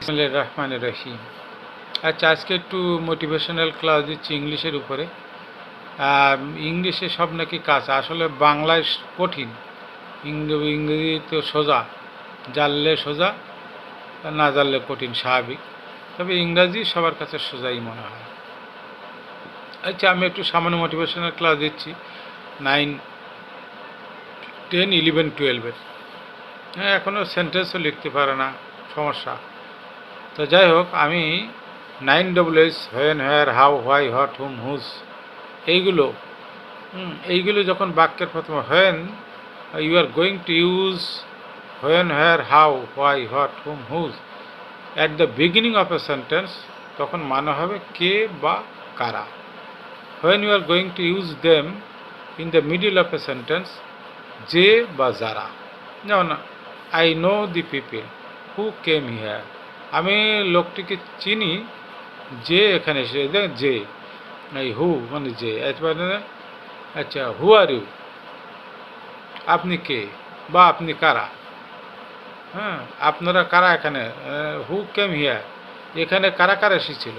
বিসমিল্লাহির রহমানির রহিম। আচ্ছা, আজকে একটু মোটিভেশনাল ক্লাস দিচ্ছি ইংলিশের উপরে। ইংলিশে সব নাকি কাজ, আসলে বাংলায় কঠিন, ইংরেজি তো সোজা, জানলে সোজা, না জানলে কঠিন, স্বাভাবিক। তবে ইংরাজি সবার কাছে সোজাই মনে হয়। আচ্ছা, আমি একটু সামান্য মোটিভেশনাল ক্লাস দিচ্ছি 9, 10, 11, 12-এর। হ্যাঁ, এখনও সেন্টেন্সও লিখতে পারে না, সমস্যা। তো যাই হোক, আমি 9 when, where, how, why, what, whom, whose, এইগুলো যখন বাক্যের প্রথমে when you are going to use when, where, how, why, what, whom, whose at the beginning of a sentence, তখন মানে হবে কে বা কারা। When you are going to use them in the middle of a sentence, যে বা যারা। যেমন I know the people who came here, আমি লোকটিকে চিনি যে এখানে এসে, যে এই হু মানে যে, আচ্ছা, হু আর ইউ, আপনি কে বা আপনি কারা। হ্যাঁ, আপনারা কারা এখানে, হু কেম হিয়ার, এখানে কারা কারা এসেছিল।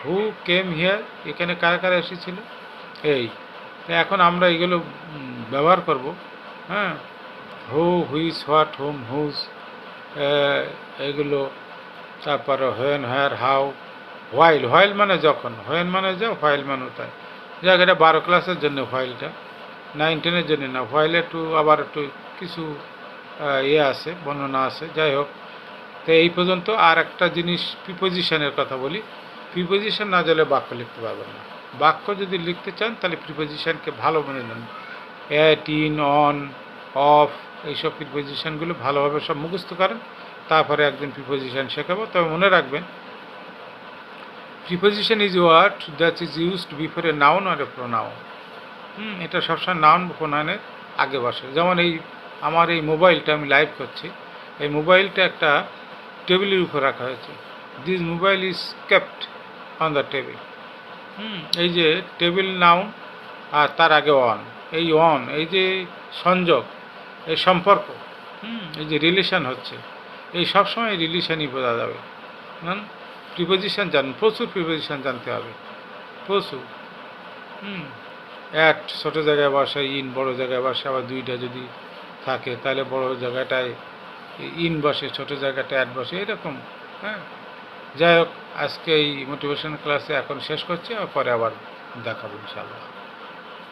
হু কেম হিয়ার, এখানে কারা কারা এসেছিল। এই এখন আমরা এগুলো ব্যবহার করব। হ্যাঁ, হু, হুইচ, হোয়াট, হুম, হুজ, এগুলো। তারপরে when, where, how, while, while মানে যখন, হোয়েন মানে যা, হোয়াইল মানে তাই। যাক, এটা 12 ক্লাসের জন্য হোয়াইলটা, 9, 10-এর জন্য না। হোয়াইলে একটু আবার একটু কিছু আছে, বর্ণনা আছে। যাই হোক, তো এই পর্যন্ত। আর একটা জিনিস, প্রিপোজিশনের কথা বলি। প্রিপোজিশন না জানলে বাক্য লিখতে পারবেন না। বাক্য যদি লিখতে চান তাহলে প্রিপোজিশনকে ভালো মনে নেন। অ্যাট, ইন, অন, অফ, এইসব প্রিপোজিশনগুলো ভালোভাবে সব মুখস্থ করেন, তারপরে একদিন প্রিপোজিশন শেখাবো। তবে মনে রাখবেন, preposition is word that is used before a noun আর এ প্রোনাউন। এটা সবসময় নাউন বা প্রোনাউনের আগে বসে। যেমন আমার এই মোবাইলটা আমি লাইভ করছি, এই মোবাইলটা একটা টেবিলের উপর রাখা হয়েছে। This mobile is kept on the table. এই যে টেবিল নাউন, আর তার আগে অন, এই অন, এই যে সংযোগ, এই সম্পর্ক, এই যে রিলেশন হচ্ছে, এই সবসময় রিলেশনই বোঝা যাবে। প্রিপোজিশন জানুন, প্রচুর প্রিপোজিশন জানতে হবে, প্রচুর। অ্যাট ছোটো জায়গায় বসে, ইন বড়ো জায়গায় বসে, আবার দুইটা যদি থাকে তাহলে বড়ো জায়গাটায় ইন বসে, ছোটো জায়গাটায় অ্যাট বসে, এরকম। হ্যাঁ, যাই হোক, আজকে এই মোটিভেশন ক্লাসে এখন শেষ করছি, আর পরে আবার দেখাবো ইনশাআল্লাহ।